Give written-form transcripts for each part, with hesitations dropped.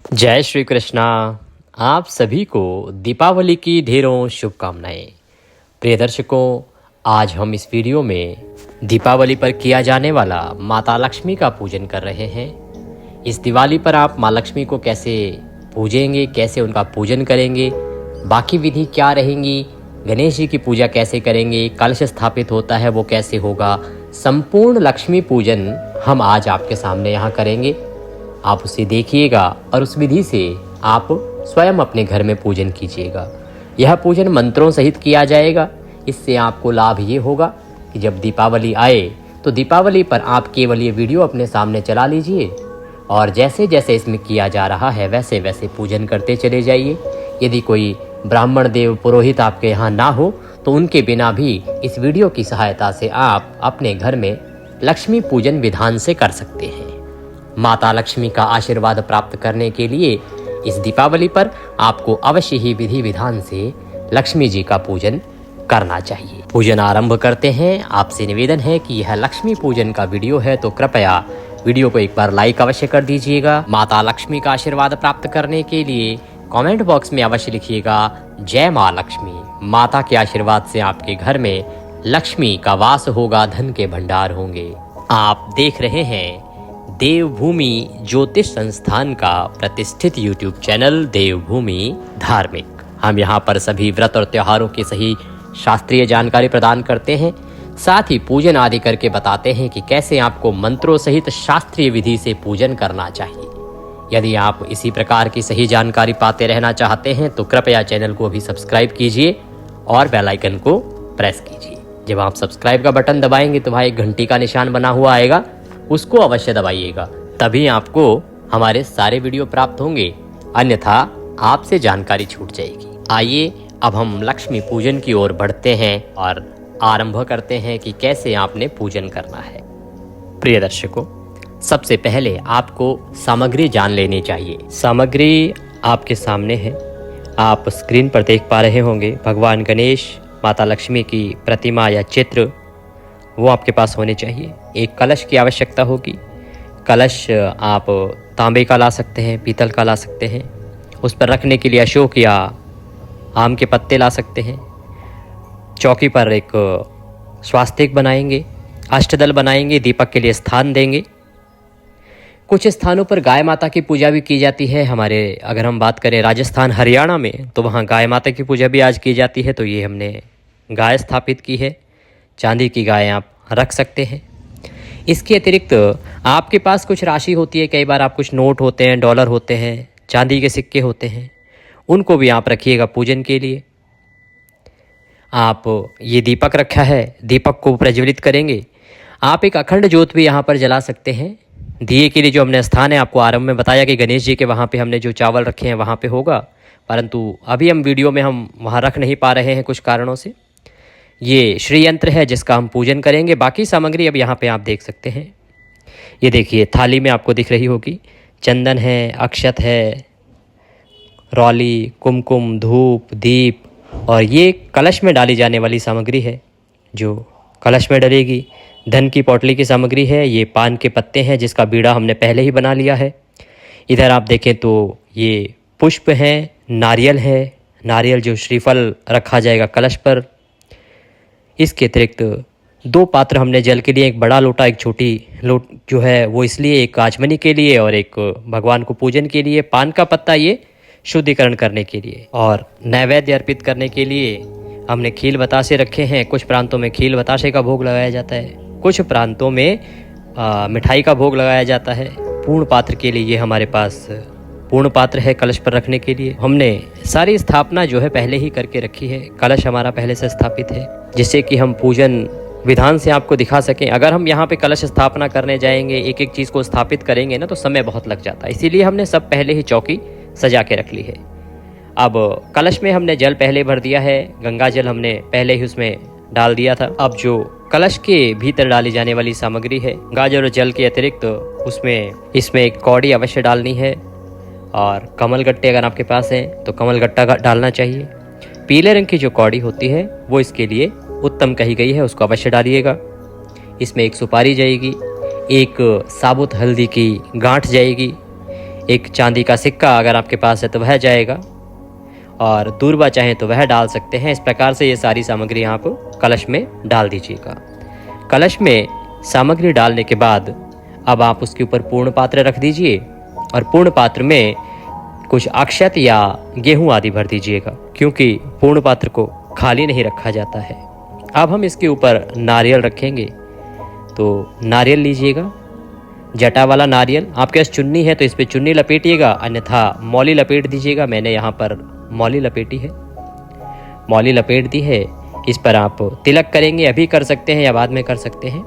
जय श्री कृष्णा। आप सभी को दीपावली की ढेरों शुभकामनाएं। प्रिय दर्शकों, आज हम इस वीडियो में दीपावली पर किया जाने वाला माता लक्ष्मी का पूजन कर रहे हैं। इस दिवाली पर आप माँ लक्ष्मी को कैसे पूजेंगे, कैसे उनका पूजन करेंगे, बाकी विधि क्या रहेंगी, गणेश जी की पूजा कैसे करेंगे, कलश स्थापित होता है वो कैसे होगा, संपूर्ण लक्ष्मी पूजन हम आज आपके सामने यहाँ करेंगे। आप उसे देखिएगा और उस विधि से आप स्वयं अपने घर में पूजन कीजिएगा। यह पूजन मंत्रों सहित किया जाएगा। इससे आपको लाभ ये होगा कि जब दीपावली आए तो दीपावली पर आप केवल ये वीडियो अपने सामने चला लीजिए और जैसे जैसे इसमें किया जा रहा है वैसे वैसे पूजन करते चले जाइए। यदि कोई ब्राह्मण देव पुरोहित आपके यहाँ ना हो तो उनके बिना भी इस वीडियो की सहायता से आप अपने घर में लक्ष्मी पूजन विधान से कर सकते हैं। माता लक्ष्मी का आशीर्वाद प्राप्त करने के लिए इस दीपावली पर आपको अवश्य ही विधि विधान से लक्ष्मी जी का पूजन करना चाहिए। पूजन आरंभ करते हैं। आपसे निवेदन है कि यह लक्ष्मी पूजन का वीडियो है तो कृपया वीडियो को एक बार लाइक अवश्य कर दीजिएगा। माता लक्ष्मी का आशीर्वाद प्राप्त करने के लिए कमेंट बॉक्स में अवश्य लिखिएगा जय माँ लक्ष्मी। माता के आशीर्वाद से आपके घर में लक्ष्मी का वास होगा, धन के भंडार होंगे। आप देख रहे हैं देवभूमि ज्योतिष संस्थान का प्रतिष्ठित यूट्यूब चैनल देवभूमि धार्मिक। हम यहाँ पर सभी व्रत और त्योहारों की सही शास्त्रीय जानकारी प्रदान करते हैं, साथ ही पूजन आदि करके बताते हैं कि कैसे आपको मंत्रों सहित शास्त्रीय विधि से पूजन करना चाहिए। यदि आप इसी प्रकार की सही जानकारी पाते रहना चाहते हैं तो कृपया चैनल को भी सब्सक्राइब कीजिए और बेल आइकन को प्रेस कीजिए। जब आप सब्सक्राइब का बटन दबाएंगे तो वहाँ एक घंटी का निशान बना हुआ आएगा, उसको अवश्य दबाइएगा, तभी आपको हमारे सारे वीडियो प्राप्त होंगे, अन्यथा आपसे जानकारी छूट जाएगी। आइए अब हम लक्ष्मी पूजन की ओर बढ़ते हैं और आरंभ करते हैं कि कैसे आपने पूजन करना है। प्रिय दर्शकों, सबसे पहले आपको सामग्री जान लेनी चाहिए। सामग्री आपके सामने है, आप स्क्रीन पर देख पा रहे होंगे। भगवान गणेश, माता लक्ष्मी की प्रतिमा या चित्र वो आपके पास होने चाहिए। एक कलश की आवश्यकता होगी। कलश आप तांबे का ला सकते हैं, पीतल का ला सकते हैं। उस पर रखने के लिए अशोक या आम के पत्ते ला सकते हैं। चौकी पर एक स्वास्तिक बनाएंगे, अष्टदल बनाएंगे, दीपक के लिए स्थान देंगे। कुछ स्थानों पर गाय माता की पूजा भी की जाती है। हमारे अगर हम बात करें राजस्थान हरियाणा में तो वहाँ गाय माता की पूजा भी आज की जाती है, तो ये हमने गाय स्थापित की है। चांदी की गाय आप रख सकते हैं। इसके अतिरिक्त आपके पास कुछ राशि होती है, कई बार आप कुछ नोट होते हैं, डॉलर होते हैं, चांदी के सिक्के होते हैं, उनको भी आप रखिएगा पूजन के लिए। आप ये दीपक रखा है, दीपक को प्रज्वलित करेंगे। आप एक अखंड ज्योत भी यहाँ पर जला सकते हैं। दिए के लिए जो हमने स्थान है, आपको आरंभ में बताया कि गणेश जी के वहाँ पे हमने जो चावल रखे हैं वहाँ पे होगा, परंतु अभी हम वीडियो में हम वहाँ रख नहीं पा रहे हैं कुछ कारणों से। ये श्री यंत्र है जिसका हम पूजन करेंगे। बाकी सामग्री अब यहाँ पे आप देख सकते हैं। ये देखिए थाली में आपको दिख रही होगी, चंदन है, अक्षत है, रौली, कुमकुम, धूप, दीप, और ये कलश में डाली जाने वाली सामग्री है जो कलश में डलेगी। धन की पोटली की सामग्री है। ये पान के पत्ते हैं जिसका बीड़ा हमने पहले ही बना लिया है। इधर आप देखें तो ये पुष्प हैं, नारियल है, नारियल जो श्रीफल रखा जाएगा कलश पर। इसके अतिरिक्त 2 पात्र हमने जल के लिए, एक बड़ा लोटा, एक छोटी लोट जो है वो इसलिए, एक आचमनी के लिए और एक भगवान को पूजन के लिए। पान का पत्ता ये शुद्धिकरण करने के लिए, और नैवेद्य अर्पित करने के लिए हमने खील बतासे रखे हैं। कुछ प्रांतों में खील बतासे का भोग लगाया जाता है, कुछ प्रांतों में मिठाई का भोग लगाया जाता है। पूर्ण पात्र के लिए ये हमारे पास पूर्ण पात्र है कलश पर रखने के लिए। हमने सारी स्थापना जो है पहले ही करके रखी है। कलश हमारा पहले से स्थापित है जिससे कि हम पूजन विधान से आपको दिखा सकें। अगर हम यहाँ पे कलश स्थापना करने जाएंगे, एक एक चीज़ को स्थापित करेंगे ना, तो समय बहुत लग जाता है। इसीलिए हमने सब पहले ही चौकी सजा के रख ली है। अब कलश में हमने जल पहले भर दिया है, गंगा जल हमने पहले ही उसमें डाल दिया था। अब जो कलश के भीतर डाली जाने वाली सामग्री है, गाजर और जल के अतिरिक्त इसमें एक कौड़ी अवश्य डालनी है, और कमल गट्टे अगर आपके पास हैं तो कमल गट्टा डालना चाहिए। पीले रंग की जो कौड़ी होती है वो इसके लिए उत्तम कही गई है, उसको अवश्य डालिएगा। इसमें एक सुपारी जाएगी, एक साबुत हल्दी की गांठ जाएगी, एक चांदी का सिक्का अगर आपके पास है तो वह जाएगा, और दूर्वा चाहें तो वह डाल सकते हैं। इस प्रकार से ये सारी सामग्री आप कलश में डाल दीजिएगा। कलश में सामग्री डालने के बाद अब आप उसके ऊपर पूर्ण पात्र रख दीजिए और पूर्ण पात्र में कुछ अक्षत या गेहूं आदि भर दीजिएगा, क्योंकि पूर्ण पात्र को खाली नहीं रखा जाता है। अब हम इसके ऊपर नारियल रखेंगे, तो नारियल लीजिएगा, जटा वाला नारियल। आपके पास चुन्नी है तो इस पर चुन्नी लपेटिएगा, अन्यथा मौली लपेट दीजिएगा। मैंने यहाँ पर मौली लपेटी है, मौली लपेट दी है। इस पर आप तिलक करेंगे, अभी कर सकते हैं या बाद में कर सकते हैं।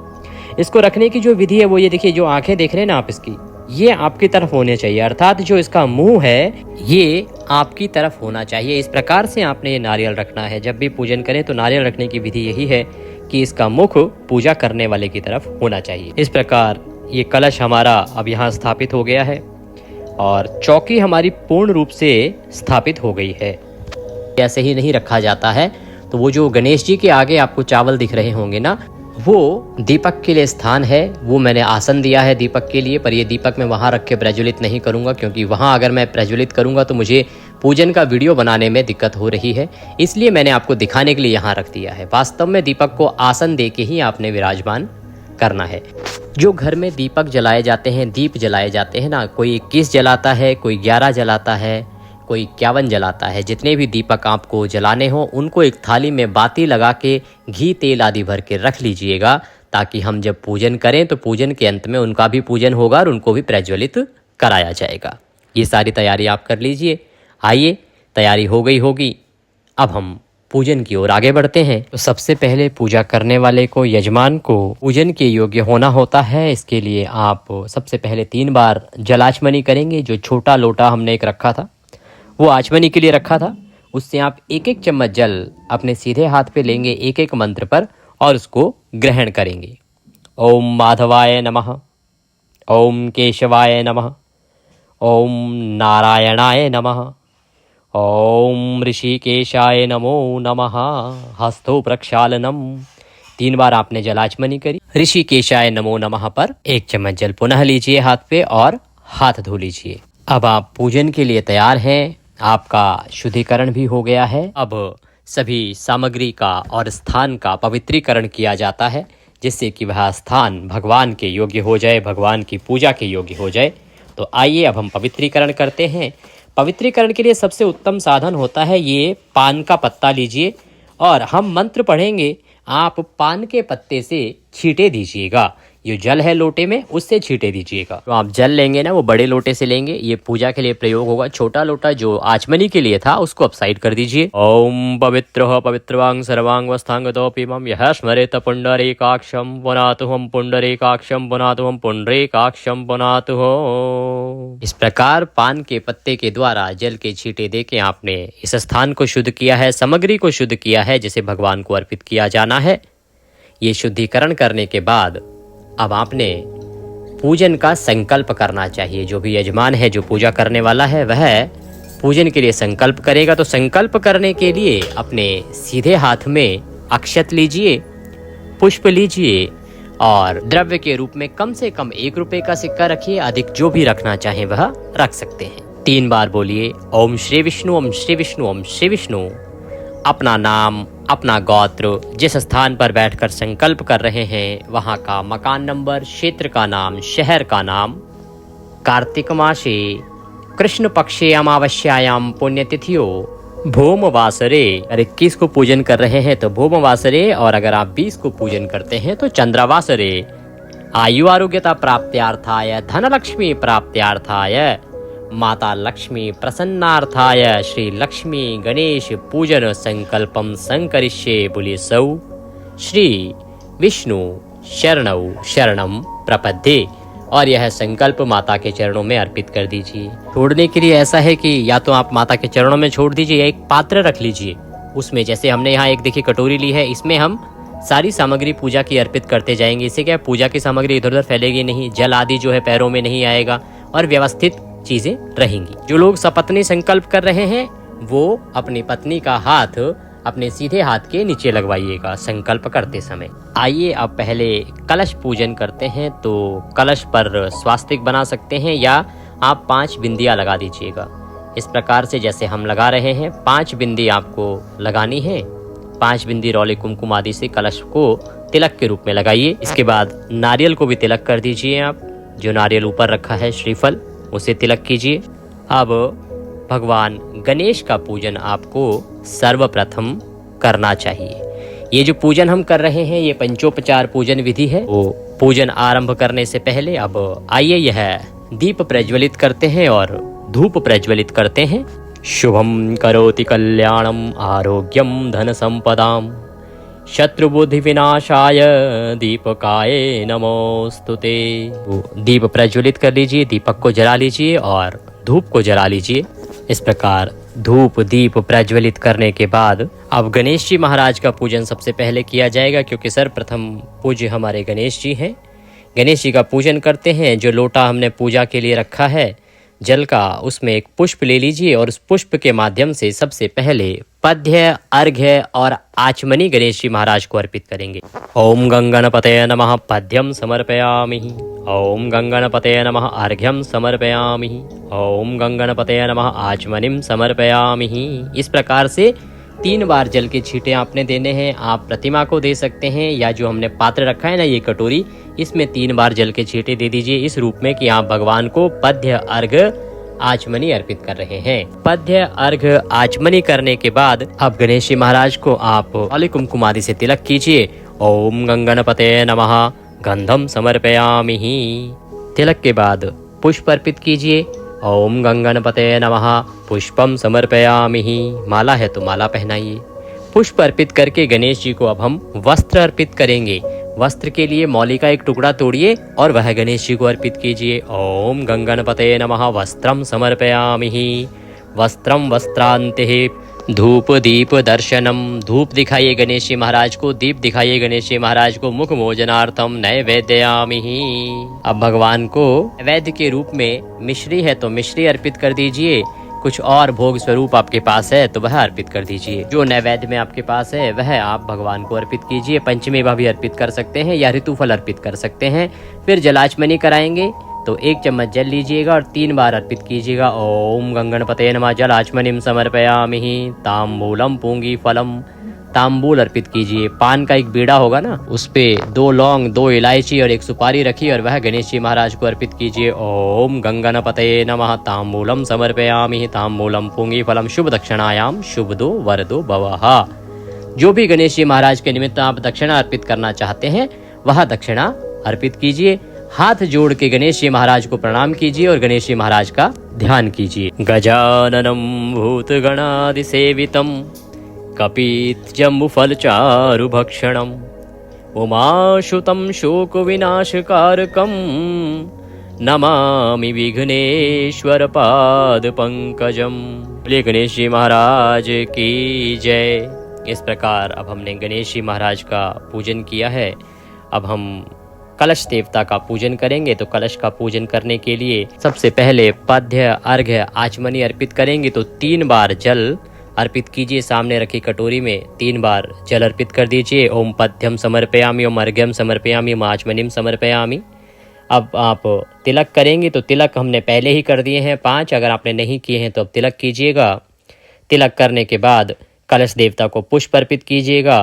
इसको रखने की जो विधि है वो ये देखिए, जो आंखें देख रहे हैं ना आप इसकी, ये आपकी तरफ होने चाहिए, अर्थात जो इसका मुंह है ये आपकी तरफ होना चाहिए। इस प्रकार से आपने ये नारियल रखना है। जब भी पूजन करें तो नारियल रखने की विधि यही है कि इसका मुख पूजा करने वाले की तरफ होना चाहिए। इस प्रकार ये कलश हमारा अब यहाँ स्थापित हो गया है और चौकी हमारी पूर्ण रूप से स्थापित हो गई है। ऐसे ही नहीं रखा जाता है। तो वो जो गणेश जी के आगे आपको चावल दिख रहे होंगे ना, वो दीपक के लिए स्थान है। वो मैंने आसन दिया है दीपक के लिए, पर ये दीपक मैं वहाँ रख के प्रज्वलित नहीं करूँगा, क्योंकि वहाँ अगर मैं प्रज्वलित करूँगा तो मुझे पूजन का वीडियो बनाने में दिक्कत हो रही है। इसलिए मैंने आपको दिखाने के लिए यहाँ रख दिया है। वास्तव में दीपक को आसन दे के ही आपने विराजमान करना है। जो घर में दीपक जलाए जाते हैं, दीप जलाए जाते हैं ना, कोई 21 जलाता है, कोई 11 जलाता है, कोई 51 जलाता है। जितने भी दीपक आपको जलाने हो उनको एक थाली में बाती लगा के घी तेल आदि भर के रख लीजिएगा, ताकि हम जब पूजन करें तो पूजन के अंत में उनका भी पूजन होगा और उनको भी प्रज्वलित कराया जाएगा। ये सारी तैयारी आप कर लीजिए। आइए, तैयारी हो गई होगी, अब हम पूजन की ओर आगे बढ़ते हैं। तो सबसे पहले पूजा करने वाले को, यजमान को पूजन के योग्य होना होता है। इसके लिए आप सबसे पहले 3 बार जलाचमनी करेंगे। जो छोटा लोटा हमने एक रखा था वो आचमनी के लिए रखा था, उससे आप 1-1 चम्मच जल अपने सीधे हाथ पे लेंगे, एक मंत्र पर, और उसको ग्रहण करेंगे। ओम माधवाय नमः, ओम केशवाय नमः, ओम नारायणाय नमः, ओम ऋषिकेशाय नमो नमः, हस्तो प्रक्षालनम। 3 बार आपने जलाचमनी करी। ऋषिकेशाय नमो नमः पर 1 चम्मच जल पुनः लीजिए हाथ पे और हाथ धो लीजिए। अब आप पूजन के लिए तैयार हैं। आपका शुद्धिकरण भी हो गया है। अब सभी सामग्री का और स्थान का पवित्रीकरण किया जाता है, जिससे कि वह स्थान भगवान के योग्य हो जाए, भगवान की पूजा के योग्य हो जाए। तो आइए अब हम पवित्रीकरण करते हैं। पवित्रीकरण के लिए सबसे उत्तम साधन होता है ये पान का पत्ता लीजिए और हम मंत्र पढ़ेंगे, आप पान के पत्ते से छींटे दीजिएगा। ये जल है लोटे में, उससे छींटे दीजिएगा। तो आप जल लेंगे ना, वो बड़े लोटे से लेंगे, ये पूजा के लिए प्रयोग होगा। छोटा लोटा जो आचमनी के लिए था उसको अब साइड कर दीजिए। ओम पवित्रः पवित्रवांग सर्वांग वस्थांगतोऽपिमं यः स्मरेत पुंडरीकाक्षं पुनातुहं पुंडरीकाक्षं पुनातुहं पुंडरीकाक्षं पुनातुः। इस प्रकार पान के पत्ते के द्वारा जल के छींटे देके आपने इस स्थान को शुद्ध किया है, सामग्री को शुद्ध किया है, जिसे भगवान को अर्पित किया जाना है। ये शुद्धिकरण करने के बाद अब आपने पूजन का संकल्प करना चाहिए। जो भी यजमान है, जो पूजा करने वाला है, वह पूजन के लिए संकल्प करेगा। तो संकल्प करने के लिए अपने सीधे हाथ में अक्षत लीजिए, पुष्प लीजिए और द्रव्य के रूप में कम से कम 1 रुपए का सिक्का रखिए। अधिक जो भी रखना चाहें वह रख सकते हैं। 3 बार बोलिए ओम श्री विष्णु, ओम श्री विष्णु, ओम श्री विष्णु। अपना नाम, अपना गोत्र, जिस स्थान पर बैठकर संकल्प कर रहे हैं वहाँ का मकान नंबर, क्षेत्र का नाम, शहर का नाम, कार्तिक मासे कृष्ण पक्षे अमावस्यायाम पुण्यतिथियो भौमवासरे। अगर 21 को पूजन कर रहे हैं तो भौमवासरे, और अगर आप 20 को पूजन करते हैं तो चंद्रवासरे। आयु आरोग्यता प्राप्त्यार्थाय, धनलक्ष्मी प्राप्त्यार्थाय, माता लक्ष्मी प्रसन्नार्थाय श्री लक्ष्मी गणेश पूजन संकल्पम संकरिष्ये। बोलिए सौ श्री विष्णु शरणौ शरणम प्रपद्ये। और यह संकल्प माता के चरणों में अर्पित कर दीजिए। छोड़ने के लिए ऐसा है कि या तो आप माता के चरणों में छोड़ दीजिए या एक पात्र रख लीजिए, उसमें जैसे हमने यहाँ एक देखिए कटोरी ली है, इसमें हम सारी सामग्री पूजा की अर्पित करते जाएंगे। इससे क्या पूजा की सामग्री इधर उधर फैलेगी नहीं, जल आदि जो है पैरों में नहीं आएगा और व्यवस्थित चीजें रहेंगी। जो लोग सपत्नी संकल्प कर रहे हैं वो अपनी पत्नी का हाथ अपने सीधे हाथ के नीचे लगवाइएगा संकल्प करते समय। आइए अब पहले कलश पूजन करते हैं। तो कलश पर स्वास्तिक बना सकते हैं या आप 5 बिंदियाँ लगा दीजिएगा। इस प्रकार से जैसे हम लगा रहे हैं 5 बिंदी आपको लगानी है। 5 बिंदी रौली कुमकुम आदि से कलश को तिलक के रूप में लगाइए। इसके बाद नारियल को भी तिलक कर दीजिए। आप जो नारियल ऊपर रखा है श्रीफल उसे तिलक कीजिए। अब भगवान गणेश का पूजन आपको सर्वप्रथम करना चाहिए। ये जो पूजन हम कर रहे हैं ये पंचोपचार पूजन विधि है। वो पूजन आरंभ करने से पहले अब आइए यह दीप प्रज्वलित करते हैं और धूप प्रज्वलित करते हैं। शुभम करोति कल्याणम आरोग्यम धन संपदाम शत्रुबुद्धि विनाशाय दीपकाय नमोस्तुते। दीप प्रज्वलित कर लीजिए, दीपक को जला लीजिए और धूप को जला लीजिए। इस प्रकार धूप दीप प्रज्वलित करने के बाद अब गणेश जी महाराज का पूजन सबसे पहले किया जाएगा, क्योंकि सर्वप्रथम पूज्य हमारे गणेश जी हैं। गणेश जी का पूजन करते हैं। जो लोटा हमने पूजा के लिए रखा है जल का, उसमें एक पुष्प ले लीजिए और उस पुष्प के माध्यम से सबसे पहले पद्य, अर्घ्य और आचमनी गणेश जी महाराज को अर्पित करेंगे। ओम गंगणपतये नमः पद्यम समर्पयामि। ओम गंगणपतये नमः अर्घ्यम समर्पयामि। ओम गंगणपतये नमः आचमनीम समर्पयामि। इस प्रकार से 3 बार जल के छींटे आपने देने हैं। आप प्रतिमा को दे सकते हैं या जो हमने पात्र रखा है ना ये कटोरी, इसमें 3 बार जल के छींटे दे दीजिए इस रूप में कि आप भगवान को पद्य, अर्घ्य, आचमनी अर्पित कर रहे हैं। पद्य, अर्घ्य, आचमनी करने के बाद अब गणेश जी महाराज को आप रौली कुमकुम आदि से तिलक कीजिए। ओम गंगणपतये नमः गंधम समर्पयामि। तिलक के बाद पुष्प अर्पित कीजिए। ओम गंगणपतये नमः पुष्पम समर्पयामि। माला है तो माला पहनाइए। पुष्प अर्पित करके गणेश जी को अब हम वस्त्र अर्पित करेंगे। वस्त्र के लिए मौली का एक टुकड़ा तोड़िए और वह गणेश जी को अर्पित कीजिए। ओम गंगणपतये नमः वस्त्रम समर्पयामि। वस्त्रम वस्त्रांते धूप दीप दर्शनम। धूप दिखाइए गणेश जी महाराज को, दीप दिखाइए गणेश जी महाराज को। मुख भोजनार्थम नैवेद्यामि। अब भगवान को नैवेद्य के रूप में मिश्री है तो मिश्री अर्पित कर दीजिए। कुछ और भोग स्वरूप आपके पास है तो वह अर्पित कर दीजिए। जो नैवेद्य में आपके पास है वह आप भगवान को अर्पित कीजिए। पंचमेवा भी अर्पित कर सकते हैं या ऋतुफल अर्पित कर सकते हैं। फिर जलाचमनी कराएंगे तो 1 चम्मच जल लीजिएगा और 3 बार अर्पित कीजिएगा। ओम गंगणपतये नमः जलाचमनीम समर्पयामि। तांबूलम पूंगी फलम। तांबूल अर्पित कीजिए। पान का एक बीड़ा होगा ना, उस पे 2 लौंग, 2 इलायची और 1 सुपारी रखिए और वह गणेश जी महाराज को अर्पित कीजिए। ओम गंगणपतये नमः तांबूलम समर्पयामि। तांबूलम पूंगी फलम शुभ दक्षिणायाम शुभदो वरदो भवः। जो भी गणेश जी महाराज के निमित्त आप दक्षिणा अर्पित करना चाहते हैं वह दक्षिणा अर्पित कीजिए। हाथ जोड़ के गणेश जी महाराज को प्रणाम कीजिए और गणेश जी महाराज का ध्यान कीजिए। गजाननम भूतगणादि सेवितम कपित जम्बुफल चारु भक्षणम उमाशुतम शोक विनाशकारकम नमामि विघ्नेश्वर पाद पंकजम। बोलिए गणेश जी महाराज की जय। इस प्रकार अब हमने गणेश जी महाराज का पूजन किया है। अब हम कलश देवता का पूजन करेंगे। तो कलश का पूजन करने के लिए सबसे पहले पद्य, अर्घ्य, आचमनी अर्पित करेंगे। तो 3 बार जल अर्पित कीजिए। सामने रखी कटोरी में 3 बार जल अर्पित कर दीजिए। ओम पद्यम समर्पयामि, ओम अर्घ्यम समर्पयामि, ओम आचमनीम समर्पयामि। अब आप तिलक करेंगे तो तिलक हमने पहले ही कर दिए हैं 5। अगर आपने नहीं किए हैं तो अब तिलक कीजिएगा। तिलक करने के बाद कलश देवता को पुष्प अर्पित कीजिएगा।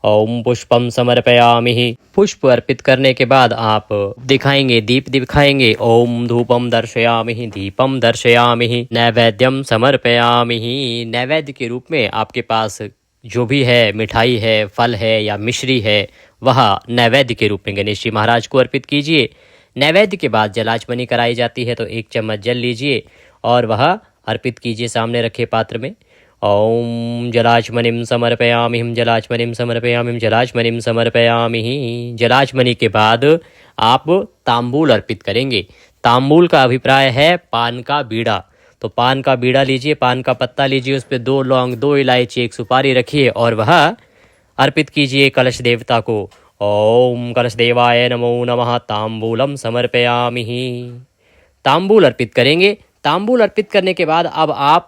ओम पुष्पम समर्पयामि। पुष्प अर्पित करने के बाद आप दिखाएंगे, दीप दिखाएंगे। ओम धूपम दर्शयामि, दीपम दर्शयामि, नैवेद्यम समर्पयामि। नैवेद्य के रूप में आपके पास जो भी है, मिठाई है, फल है या मिश्री है, वह नैवेद्य के रूप में गणेश जी महाराज को अर्पित कीजिए। नैवेद्य के बाद जलाचमनी कराई जाती है तो 1 चम्मच जल लीजिए और वह अर्पित कीजिए सामने रखे पात्र में। ओम जलाचमनीम समर्पयामि, जलाचमनीम समर्पयामि, जलाचमनीम समर्पयामि। जलाचमनी के बाद आप तांबूल अर्पित करेंगे। तांबूल का अभिप्राय है पान का बीड़ा। तो पान का बीड़ा लीजिए, पान का पत्ता लीजिए, उस पर 2 लौंग, 2 इलायची, 1 सुपारी रखिए और वह अर्पित कीजिए कलश देवता को। ओम कलश देवाय नमो नमः तांबूलम समर्पयामि। तांबूल अर्पित करेंगे। तांबूल अर्पित करने के बाद अब आप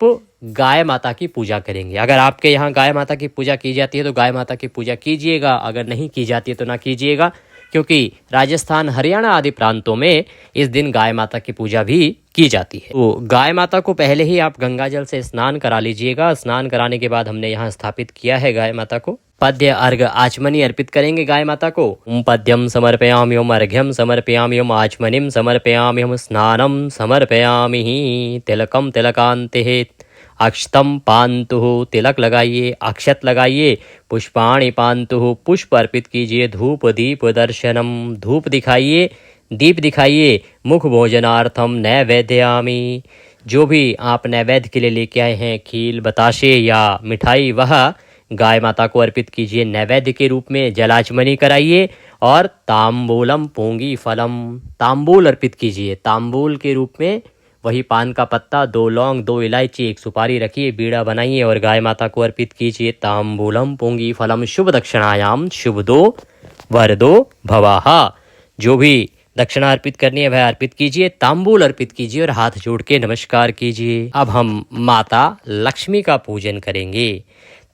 गाय माता की पूजा करेंगे। अगर आपके यहाँ गाय माता की पूजा की जाती है तो गाय माता की पूजा कीजिएगा। अगर नहीं की जाती है तो ना कीजिएगा, क्योंकि राजस्थान, हरियाणा आदि प्रांतों में इस दिन गाय माता की पूजा भी की जाती है। तो गाय माता को पहले ही आप गंगा जल से स्नान करा लीजिएगा। स्नान कराने के बाद हमने यहाँ स्थापित किया है गाय माता को। पद्य अर्घ आचमनी अर्पित करेंगे गाय माता को। पद्यम समर्पयाम्यम, अर्घ्यम समर्पयाम्यम, आचमनीम समर्पयाम्यम, स्नानम समर्पयामि, तिलकम तिलकांते, अक्षतम पान्तुः, तिलक लगाइए, अक्षत लगाइए, पुष्पाणि पान्तुः, पुष्प अर्पित कीजिए, धूप दीप दर्शनम, धूप दिखाइए, दीप दिखाइए, मुख भोजनार्थम नैवेद्यामि, जो भी आप नैवेद्य के लिए लेके आए हैं, खील बताशे या मिठाई, वह गाय माता को अर्पित कीजिए नैवेद्य के रूप में। जलाचमनी कराइए और तांबूलम पोंगी फलम, तांबूल अर्पित कीजिए। तांबूल के रूप में वही पान का पत्ता, 2 लौंग, 2 इलायची, 1 सुपारी रखिए, बीड़ा बनाइए और गाय माता को अर्पित कीजिए। तांबूलम पोंगी फलम शुभ दक्षिणायाम शुभदो वरदो भवाहा, जो भी दक्षिणा अर्पित करनी है वह अर्पित कीजिए, तांबूल अर्पित कीजिए और हाथ जोड़ के नमस्कार कीजिए। अब हम माता लक्ष्मी का पूजन करेंगे।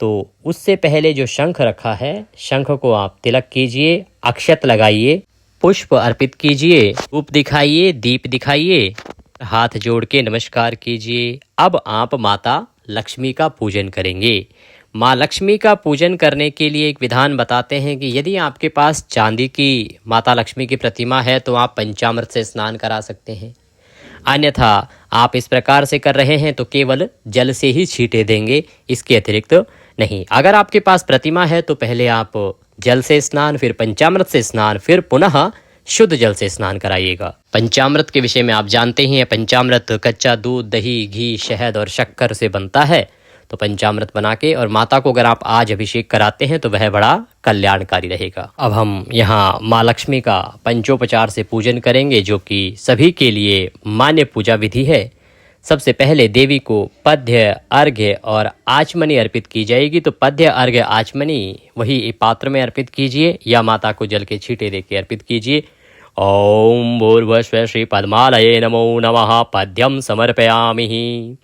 तो उससे पहले जो शंख रखा है, शंख को आप तिलक कीजिए, अक्षत लगाइए, पुष्प अर्पित कीजिए, धूप दिखाइए, दीप दिखाइए, हाथ जोड़ के नमस्कार कीजिए। अब आप माता लक्ष्मी का पूजन करेंगे। माँ लक्ष्मी का पूजन करने के लिए एक विधान बताते हैं कि यदि आपके पास चांदी की माता लक्ष्मी की प्रतिमा है तो आप पंचामृत से स्नान करा सकते हैं। अन्यथा आप इस प्रकार से कर रहे हैं तो केवल जल से ही छींटे देंगे, इसके अतिरिक्त नहीं। अगर आपके पास प्रतिमा है तो पहले आप जल से स्नान, फिर पंचामृत से स्नान, फिर पुनः शुद्ध जल से स्नान कराइएगा। पंचामृत के विषय में आप जानते ही हैं, पंचामृत कच्चा दूध, दही, घी, शहद और शक्कर से बनता है। तो पंचामृत बना के और माता को अगर आप आज अभिषेक कराते हैं तो वह बड़ा कल्याणकारी रहेगा। अब हम यहाँ माँ लक्ष्मी का पंचोपचार से पूजन करेंगे, जो कि सभी के लिए मान्य पूजा विधि है। सबसे पहले देवी को पद्य, अर्घ्य और आचमनी अर्पित की जाएगी। तो पद्य, अर्घ्य, आचमनी वही पात्र में अर्पित कीजिए या माता को जल के छींटे देके अर्पित कीजिए। ओम भूर्भुवः श्री पद्मालये नमो नमः, पद्यम समर्पयामि।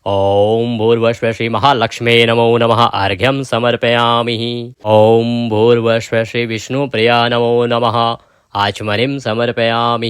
ओम भूर्भुवः श्री महालक्ष्मे नमो नमः, अर्घ्यम समर्पयामि। ओम भूर्भुवः श्री विष्णुप्रिया नमो नमः, आचमनीम समर्पयामि।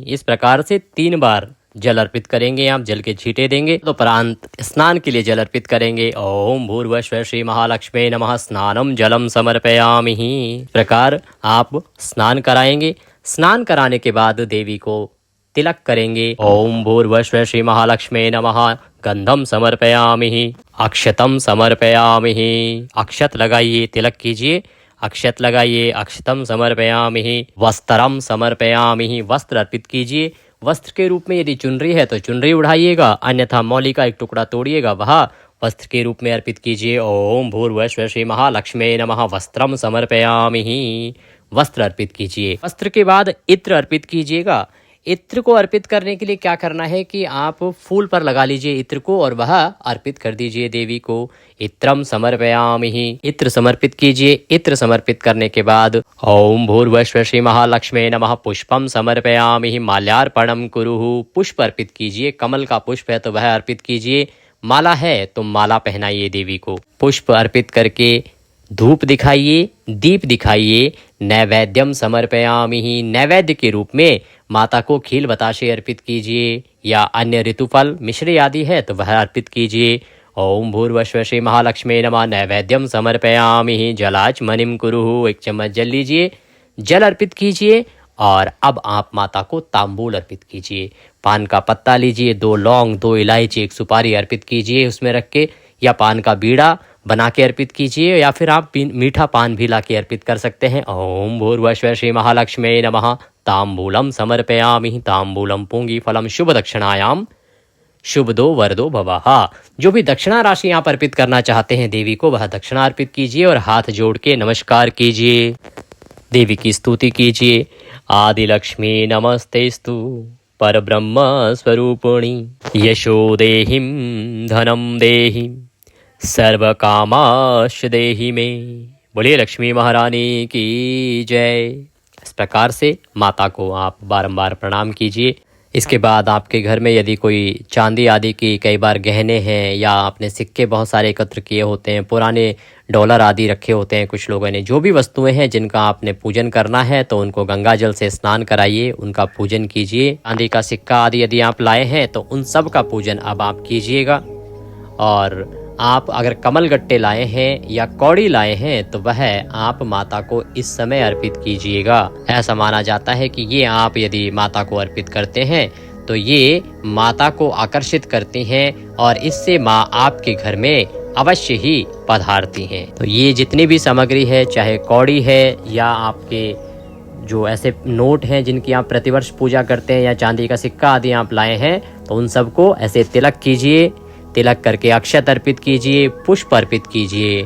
इस प्रकार से 3 बार जल अर्पित करेंगे। आप जल के छींटे देंगे तो प्रांत स्नान के लिए जल अर्पित करेंगे। ओम भूर्भुवः श्री महालक्ष्मे नमः, स्नानम जलम समर्पयामि। इस प्रकार आप स्नान कराएंगे। स्नान कराने के बाद देवी को तिलक करेंगे। ओम भूर्भुवः श्री महालक्ष्मे नमः, गंधम समर्पयामि, अक्षतम समर्पयामि। अक्षत लगाइए, तिलक कीजिए, अक्षत लगाइए, अक्षतम समर्पयामि। वस्त्रम समर्पयामि, वस्त्र अर्पित कीजिए। वस्त्र के रूप में यदि चुनरी है तो चुनरी उड़ाइएगा, अन्यथा मौली का एक टुकड़ा तोड़िएगा, वह वस्त्र के रूप में अर्पित कीजिए। ओम भूर्भुवः श्री महालक्ष्मे नमः, वस्त्रम समर्पयामि, वस्त्र अर्पित कीजिए। वस्त्र के बाद इत्र अर्पित कीजिएगा। इत्र को अर्पित करने के लिए क्या करना है कि आप फूल पर लगा लीजिए इत्र को और वह अर्पित कर दीजिए देवी को। इत्रम समर्पयामि, इत्र समर्पित कीजिए। इत्र समर्पित करने के बाद ओम भूर्भुवः श्री महालक्ष्मे नमः, पुष्पम समर्पयामि, माल्यार्पणम कुरुः, पुष्प अर्पित कीजिए। कमल का पुष्प है तो वह अर्पित कीजिए, माला है तो माला पहनाइए देवी को। पुष्प अर्पित करके धूप दिखाइए, दीप दिखाइए। नैवेद्यम समर्पयामि, नैवेद्य के रूप में माता को खील बताशे अर्पित कीजिए या अन्य ऋतुफल मिश्री आदि है तो वह अर्पित कीजिए। ओम भूर्भुवः श्री महालक्ष्मे नमः, नैवेद्यम समर्पयामि, जलाचमनीम कुरुः, 1 चम्मच जल लीजिए, जल अर्पित कीजिए। और अब आप माता को तांबूल अर्पित कीजिए। पान का पत्ता लीजिए, 2 लौंग, 2 इलायची, 1 सुपारी अर्पित कीजिए उसमें रख के, या पान का बीड़ा बना के अर्पित कीजिए, या फिर आप मीठा पान भी ला के अर्पित कर सकते हैं। ओम भूर्भुवः श्री महालक्ष्मे नमः, तांबूलम समर्पयामि, तांबूलम पुंगी फलम शुभ दक्षिणायाम शुभदो वरदो भवाहा। जो भी दक्षिणा राशि आप अर्पित करना चाहते हैं देवी को, वह दक्षिणा अर्पित कीजिए और हाथ जोड़ के नमस्कार कीजिए, देवी की स्तुति कीजिए। आदिलक्ष्मी नमस्तेस्तु परब्रह्म स्वरूपिणी, यशो देहिं धनम देहि, सर्वकामाश देहि मे। बोलिए लक्ष्मी महारानी की जय। इस प्रकार से माता को आप बारंबार प्रणाम कीजिए। इसके बाद आपके घर में यदि कोई चांदी आदि की कई बार गहने हैं या आपने सिक्के बहुत सारे एकत्र किए होते हैं, पुराने डॉलर आदि रखे होते हैं कुछ लोगों ने, जो भी वस्तुएं हैं जिनका आपने पूजन करना है तो उनको गंगा जल से स्नान कराइए, उनका पूजन कीजिए। चांदी का सिक्का आदि यदि आप लाए हैं तो उन सब का पूजन अब आप कीजिएगा। और आप अगर कमल गट्टे लाए हैं या कौड़ी लाए हैं तो वह आप माता को इस समय अर्पित कीजिएगा। ऐसा माना जाता है कि ये आप यदि माता को अर्पित करते हैं तो ये माता को आकर्षित करती हैं और इससे माँ आपके घर में अवश्य ही पधारती हैं। तो ये जितनी भी सामग्री है, चाहे कौड़ी है या आपके जो ऐसे नोट हैं जिनकी आप प्रतिवर्ष पूजा करते हैं या चांदी का सिक्का आदि आप लाए हैं, तो उन सबको ऐसे तिलक कीजिए। तिलक करके अक्षत अर्पित कीजिए, पुष्प अर्पित कीजिए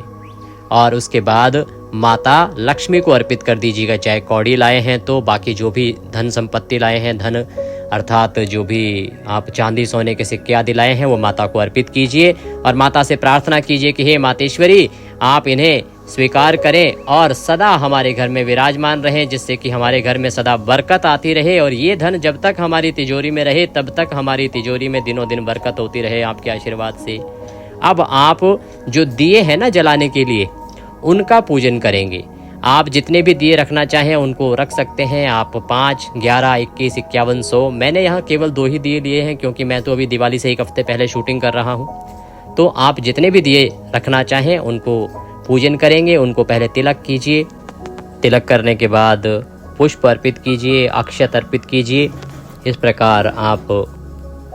और उसके बाद माता लक्ष्मी को अर्पित कर दीजिएगा। चाहे कौड़ी लाए हैं तो बाकी जो भी धन संपत्ति लाए हैं, धन अर्थात जो भी आप चांदी सोने के सिक्के आदि लाए हैं वो माता को अर्पित कीजिए और माता से प्रार्थना कीजिए कि हे मातेश्वरी, आप इन्हें स्वीकार करें और सदा हमारे घर में विराजमान रहें, जिससे कि हमारे घर में सदा बरकत आती रहे और ये धन जब तक हमारी तिजोरी में रहे तब तक हमारी तिजोरी में दिनों दिन बरकत होती रहे आपके आशीर्वाद से। अब आप जो दिए हैं ना जलाने के लिए, उनका पूजन करेंगे। आप जितने भी दिए रखना चाहें उनको रख सकते हैं आप, 5, 11, 21, 51, 100। मैंने यहाँ केवल 2 ही दिए लिए हैं क्योंकि मैं तो अभी दिवाली से 1 हफ्ते पहले शूटिंग कर रहा हूँ। तो आप जितने भी दिए रखना चाहें उनको पूजन करेंगे। उनको पहले तिलक कीजिए, तिलक करने के बाद पुष्प अर्पित कीजिए, अक्षत अर्पित कीजिए। इस प्रकार आप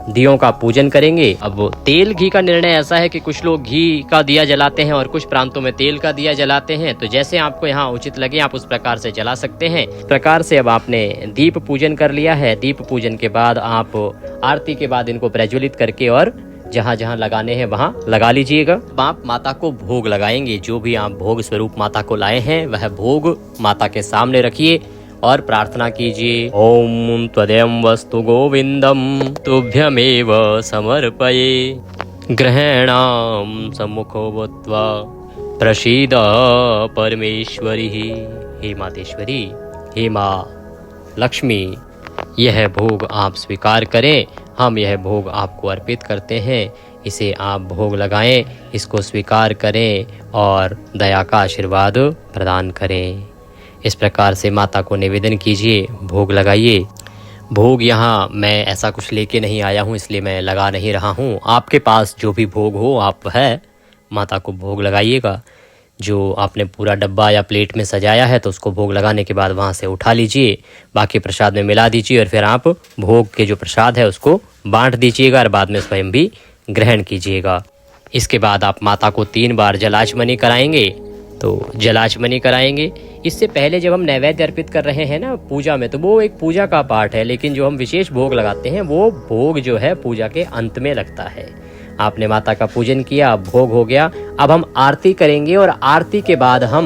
दियों का पूजन करेंगे। अब तेल घी का निर्णय ऐसा है कि कुछ लोग घी का दिया जलाते हैं और कुछ प्रांतों में तेल का दिया जलाते हैं, तो जैसे आपको यहाँ उचित लगे आप उस प्रकार से जला सकते हैं। इस प्रकार से अब आपने दीप पूजन कर लिया है। दीप पूजन के बाद आप आरती के बाद इनको प्रज्वलित करके और जहाँ जहाँ लगाने हैं वहाँ लगा लीजिएगा। अब आप माता को भोग लगाएंगे। जो भी आप भोग स्वरूप माता को लाए हैं वह भोग माता के सामने रखिए और प्रार्थना कीजिए। ओम त्वदयं वस्तु गोविंदम तुभ्यमेव समर्पये, ग्रहणाम सम्मुखो भूत्वा प्रसीद परमेश्वरी। हे मातेश्वरी, हे माँ लक्ष्मी, यह भोग आप स्वीकार करें। हम यह भोग आपको अर्पित करते हैं, इसे आप भोग लगाएं, इसको स्वीकार करें और दया का आशीर्वाद प्रदान करें। इस प्रकार से माता को निवेदन कीजिए, भोग लगाइए। भोग यहाँ मैं ऐसा कुछ लेके नहीं आया हूँ इसलिए मैं लगा नहीं रहा हूँ। आपके पास जो भी भोग हो आप वह माता को भोग लगाइएगा। जो आपने पूरा डब्बा या प्लेट में सजाया है तो उसको भोग लगाने के बाद वहाँ से उठा लीजिए, बाकी प्रसाद में मिला दीजिए और फिर आप भोग के जो प्रसाद है उसको बांट दीजिएगा और बाद में स्वयं भी ग्रहण कीजिएगा। इसके बाद आप माता को 3 बार जलाचमनी कराएंगे। तो जलाचमनी कराएंगे, इससे पहले जब हम नैवेद्य अर्पित कर रहे हैं ना पूजा में, तो वो एक पूजा का पार्ट है, लेकिन जो हम विशेष भोग लगाते हैं वो भोग जो है पूजा के अंत में लगता है। आपने माता का पूजन किया, भोग हो गया। अब हम आरती करेंगे और आरती के बाद हम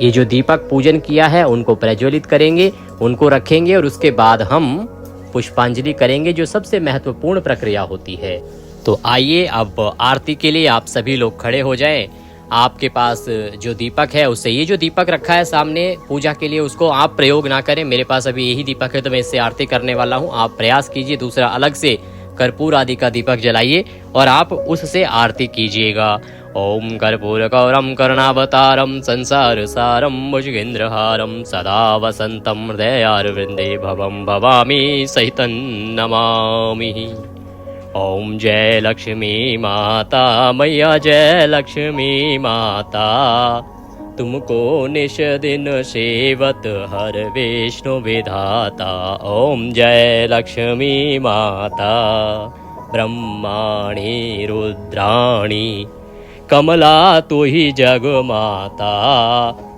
ये जो दीपक पूजन किया है उनको प्रज्वलित करेंगे, उनको रखेंगे और उसके बाद हम पुष्पांजलि करेंगे, जो सबसे महत्वपूर्ण प्रक्रिया होती है। तो आइए अब आरती के लिए आप सभी लोग खड़े हो जाएं। आपके पास जो दीपक है उससे, ये जो दीपक रखा है सामने पूजा के लिए, उसको आप प्रयोग ना करें। मेरे पास अभी यही दीपक है तो मैं इससे आरती करने वाला हूँ। आप प्रयास कीजिए दूसरा अलग से कर्पूर आदि का दीपक जलाइए और आप उससे आरती कीजिएगा। ओम कर्पूर गौरम करुणावतारम संसार सारम भुजगेंद्रहारम सदा वसंतम हृदयारविंदे भवम भवामी सहितं नमामि। ओम जय लक्ष्मी माता मैया, जय लक्ष्मी माता, तुमको निश दिन सेवत हर विष्णु विधाता। ओम जय लक्ष्मी माता, ब्रह्माणी रुद्राणी कमला तु ही जग माता,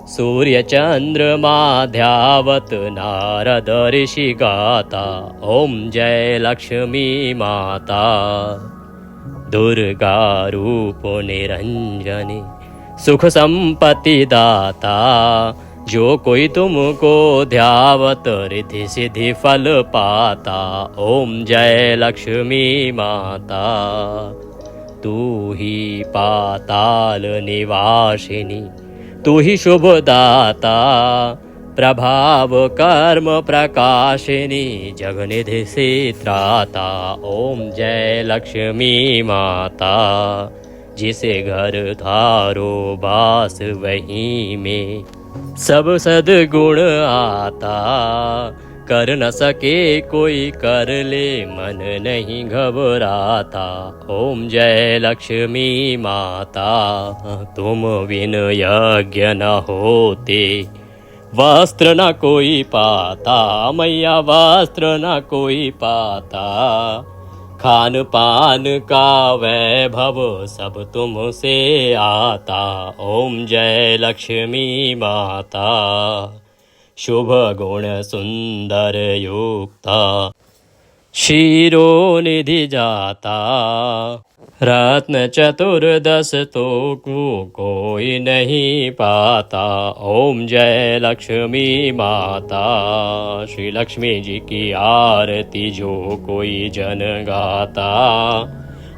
सूर्य चंद्रमा ध्यावत नारद ऋषि गाता। ओम जय लक्ष्मी माता, दुर्गा रूप निरंजनी सुख संपत्ति दाता, जो कोई तुमको ध्यावत रिद्धि सिद्धि फल पाता। ओम जय लक्ष्मी माता, तू ही पाताल निवासिनी, तू ही शुभ दाता, प्रभाव कर्म प्रकाशिनी जगनिधि से त्राता। ओम जय लक्ष्मी माता, जिसे घर धारो बास वहीं में सब सद्गुण आता। कर न सके कोई कर ले मन नहीं घबराता। ओम जय लक्ष्मी माता, तुम बिन यज्ञ न होते वस्त्र न कोई पाता। मैया वस्त्र न कोई पाता, खान पान का वैभव सब तुमसे आता। ओम जय लक्ष्मी माता, शुभ गुण सुंदर युक्ता क्षीरोनिधि जाता। रत्न चतुर्दश तो कोई नहीं पाता। ओम जय लक्ष्मी माता, श्री लक्ष्मी जी की आरती जो कोई जन गाता।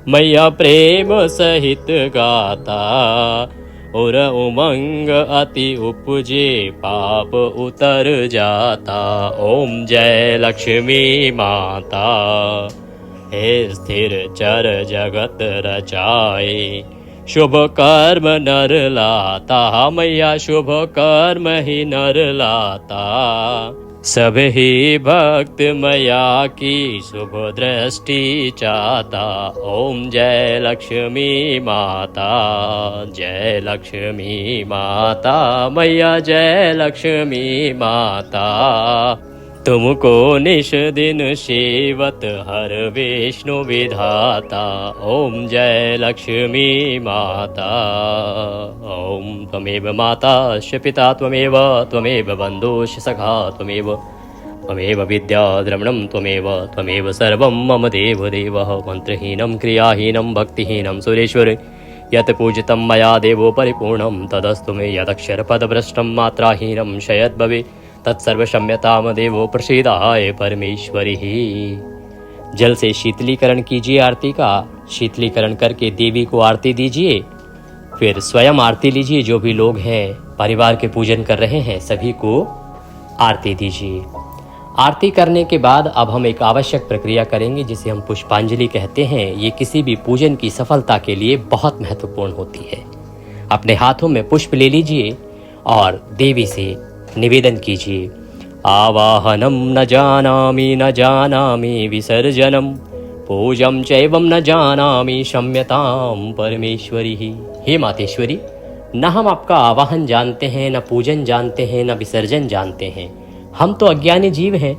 मैया प्रेम सहित गाता, और उमंग अति उपजे पाप उतर जाता। ओम जय लक्ष्मी माता, हे स्थिर चर जगत रचाए शुभ कर्म नर लाता। मैया शुभ कर्म ही नर लाता, सब ही भक्त मैया की शुभ दृष्टि चाहता। ओम जय लक्ष्मी माता, जय लक्ष्मी माता। मैया जय लक्ष्मी माता, तुमको निश दिन सेवत हर विष्णु विधाता। ओम जय लक्ष्मी माता, ओम त्वमेव माता च पिता त्वमेव, त्वमेव बन्धुश्च सखा त्वमेव, त्वमेव विद्या द्रविणं त्वमेव, त्वमेव सर्वं मम देवदेवः। मन्त्रहीनं क्रियाहीनं भक्तिहीनं सुरेश्वर, यत् पूजितं मया देवो परिपूर्णं तदस्तु मे। यदक्षरपदभ्रष्टं मात्राहीनं शयद्भवे तत्सर्वक्षम्यतां देवो प्रसीदाय परमेश्वरी। जल से शीतलीकरण कीजिए आरती का। शीतलीकरण करके देवी को आरती दीजिए, फिर स्वयं आरती लीजिए। जो भी लोग हैं परिवार के पूजन कर रहे हैं सभी को आरती दीजिए। आरती करने के बाद अब हम एक आवश्यक प्रक्रिया करेंगे जिसे हम पुष्पांजलि कहते हैं। ये किसी भी पूजन की सफलता के लिए बहुत महत्वपूर्ण होती है। अपने हाथों में पुष्प ले लीजिए और देवी से निवेदन कीजिए। आवाहनम न जानामि विसर्जनम, पूजम चैवम न जानामि क्षम्यताम परमेश्वरी। हे मातेश्वरी, न हम आपका आवाहन जानते हैं, न पूजन जानते हैं, न विसर्जन जानते हैं। हम तो अज्ञानी जीव हैं।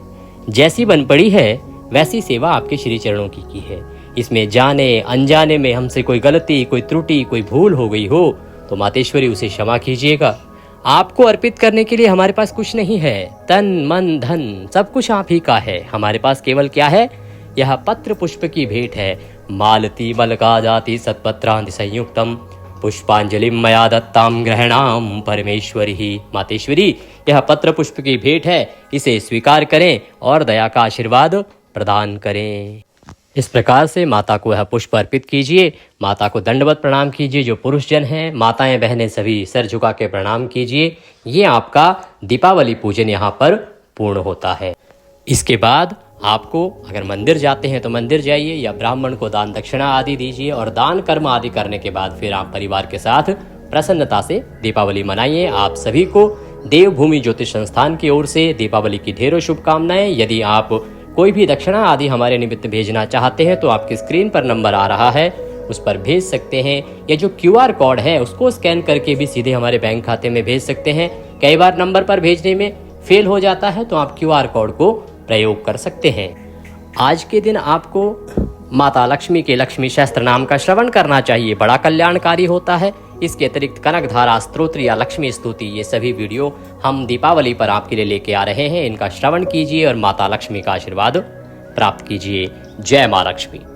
जैसी बन पड़ी है वैसी सेवा आपके श्री चरणों की है। इसमें जाने अनजाने में हमसे कोई गलती, कोई त्रुटि, कोई भूल हो गई हो तो मातेश्वरी उसे क्षमा कीजिएगा। आपको अर्पित करने के लिए हमारे पास कुछ नहीं है। तन मन धन सब कुछ आप ही का है। हमारे पास केवल क्या है? यह पत्र पुष्प की भेंट है। मालती मलका जाति सत्पत्रांति संयुक्तम, पुष्पांजलि मया दत्ताम ग्रहणाम परमेश्वरी। मातेश्वरी, यह पत्र पुष्प की भेंट है, इसे स्वीकार करें और दया का आशीर्वाद प्रदान करें। इस प्रकार से माता को यह पुष्प अर्पित कीजिए। माता को दंडवत प्रणाम कीजिए। जो पुरुष जन हैं, माताएं बहनें सभी सर झुका के प्रणाम कीजिए। ये आपका दीपावली पूजन यहाँ पर पूर्ण होता है। इसके बाद आपको अगर मंदिर जाते हैं तो मंदिर जाइए या ब्राह्मण को दान दक्षिणा आदि दीजिए और दान कर्म आदि करने के बाद फिर आप परिवार के साथ प्रसन्नता से दीपावली मनाइए। आप सभी को देवभूमि ज्योतिष संस्थान की ओर से दीपावली की ढेरों शुभकामनाएं। यदि आप कोई भी दक्षिणा आदि हमारे निमित्त भेजना चाहते हैं तो आपकी स्क्रीन पर नंबर आ रहा है, उस पर भेज सकते हैं। या जो QR कोड है उसको स्कैन करके भी सीधे हमारे बैंक खाते में भेज सकते हैं। कई बार नंबर पर भेजने में फेल हो जाता है तो आप QR कोड को प्रयोग कर सकते हैं। आज के दिन आपको माता लक्ष्मी के लक्ष्मी शास्त्र नाम का श्रवण करना चाहिए, बड़ा कल्याणकारी होता है। इसके अतिरिक्त कनक धारा स्तोत्र या लक्ष्मी स्तुति, ये सभी वीडियो हम दीपावली पर आपके लिए लेके आ रहे हैं। इनका श्रवण कीजिए और माता लक्ष्मी का आशीर्वाद प्राप्त कीजिए। जय माँ लक्ष्मी।